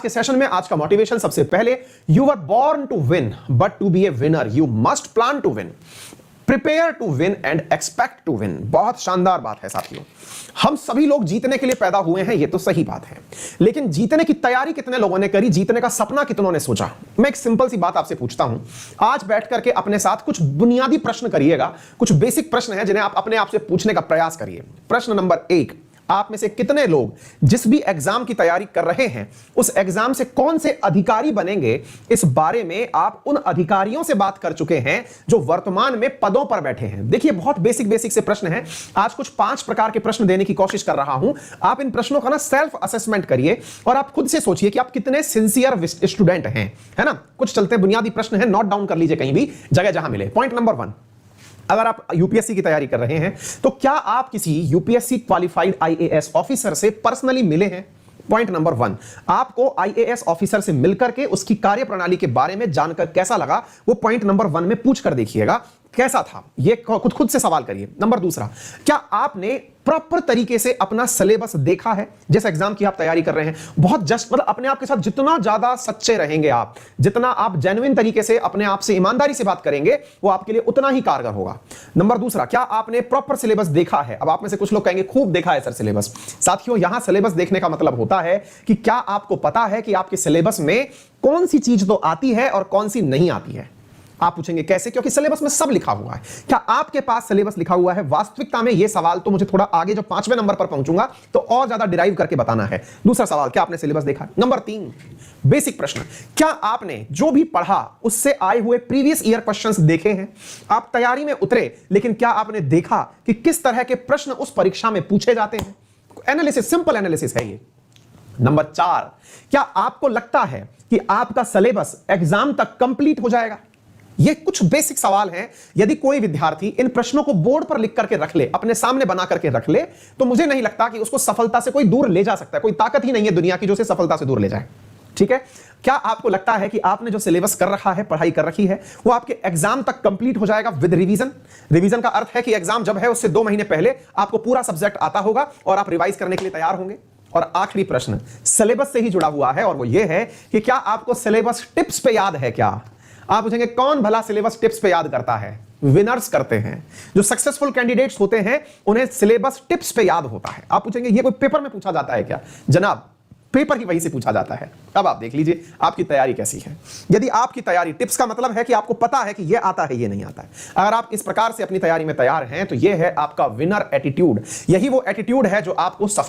के सेशन में आज का मोटिवेशन सबसे पहले, you are born to win but to be a winner you must plan to win, prepare to win and expect to win. बहुत शानदार बात है साथियों, हम सभी लोग जीतने के लिए पैदा हुए हैं, ये तो सही बात है, लेकिन जीतने की तैयारी कितने लोगों ने करी, जीतने का सपना कितनों ने सोचा। मैं एक सिंपल सी बात आपसे पूछता हूं, आज बैठ करके अपने साथ कुछ बुनियादी प्रश्न करिएगा, कुछ बेसिक प्रश्न हैं जिन्हें आप अपने आप से पूछने का प्रयास करिए। प्रश्न नंबर 1, आप में से कितने लोग जिस भी एग्जाम की तैयारी कर रहे हैं उस एग्जाम से कौन से अधिकारी बनेंगे, इस बारे में आप उन अधिकारियों से बात कर चुके हैं जो वर्तमान में पदों पर बैठे हैं। देखिए बहुत बेसिक से प्रश्न हैं, आज कुछ 5 प्रकार के प्रश्न देने की कोशिश कर रहा हूं। आप इन प्रश्नों का ना सेल्फ असेसमेंट करिए और आप खुद से सोचिए कि आप कितने सिंसियर स्टूडेंट हैं, है ना। कुछ चलते बुनियादी प्रश्न हैं, नोट डाउन कर लीजिए कहीं भी जगह जहां मिले। पॉइंट नंबर 1, अगर आप यूपीएससी की तैयारी कर रहे हैं तो क्या आप किसी यूपीएससी क्वालिफाइड आईएएस ऑफिसर से पर्सनली मिले हैं? पॉइंट नंबर 1, आपको आईएएस ऑफिसर से मिलकर के उसकी कार्यप्रणाली के बारे में जानकर कैसा लगा, वो पॉइंट नंबर 1 में पूछ कर देखिएगा कैसा था, ये खुद से सवाल करिए। नंबर 2, क्या आपने प्रॉपर तरीके से अपना सिलेबस देखा है? जिस एग्जाम की आप तैयारी कर रहे हैं, बहुत जस्ट मतलब अपने आप के साथ जितना ज्यादा सच्चे रहेंगे आप, जितना आप जेन्युइन तरीके से अपने आप से ईमानदारी से बात करेंगे, वो आपके लिए उतना ही कारगर होगा। नंबर 2, क्या आपने प्रॉपर सिलेबस देखा है? अब आप में से कुछ लोग कहेंगे खूब देखा है सर सिलेबस। साथियों, यहां सिलेबस देखने का मतलब होता है कि क्या आपको पता है कि आपके सिलेबस में कौन सी चीज तो आती है और कौन सी नहीं आती है। आप पूछेंगे कैसे? क्योंकि सिलेबस में सब लिखा हुआ है। क्या आपके पास सिलेबस लिखा हुआ है? वास्तविकता में यह सवाल तो मुझे थोड़ा आगे जब 5वें नंबर पर पहुंचूंगा तो और ज्यादा डिराइव करके बताना है। दूसरा सवाल, क्या आपने सिलेबस देखा? नंबर 3, बेसिक प्रश्न, क्या आपने जो भी पढ़ा उससे आए हुए प्रीवियस ईयर क्वेश्चंस देखे हैं? आप तैयारी में उतरे, लेकिन क्या आपने देखा कि किस तरह के प्रश्न उस परीक्षा में पूछे जाते हैं? एनालिसिस, सिंपल एनालिसिस है ये। नंबर 4, क्या आपको लगता है कि आपका सिलेबस एग्जाम तक कंप्लीट हो जाएगा? ये कुछ बेसिक सवाल हैं। यदि कोई विद्यार्थी इन प्रश्नों को बोर्ड पर लिख करके रख ले, अपने सामने बना करके रख ले, तो मुझे नहीं लगता कि उसको सफलता से कोई दूर ले जा सकता है। कोई ताकत ही नहीं है दुनिया की जो उसे सफलता से दूर ले जाए। ठीक है, क्या आपको लगता है कि आपने जो सिलेबस कर रखा है, पढ़ाई कर रखी है, वो आपके एग्जाम तक कंप्लीट हो जाएगा विद रिवीजन? रिवीजन का अर्थ है कि एग्जाम जब है उससे 2 महीने पहले आपको पूरा सब्जेक्ट आता होगा और आप रिवाइज करने के लिए तैयार होंगे। और आखिरी प्रश्न सिलेबस से ही जुड़ा हुआ है और वो ये है कि क्या आपको सिलेबस टिप्स पे याद है? क्या आप पूछेंगे कौन भला सिलेबस टिप्स पे याद करता है? विनर्स करते हैं। जो सक्सेसफुल कैंडिडेट्स होते हैं उन्हें सिलेबस टिप्स पे याद होता है। आप पूछेंगे ये कोई पेपर में पूछा जाता है क्या? जनाब, पेपर ही वहीं से पूछा जाता है। अब आप देख लीजिए आपकी तैयारी कैसी है। यदि आपकी तैयारी टिप्स का मतलब है कि आपको पता है कि ये आता है, ये नहीं आता है, अगर आप इस प्रकार से अपनी तैयारी में तैयार हैं तो ये है आपका विनर एटीट्यूड। यही वो एटीट्यूड है जो आपको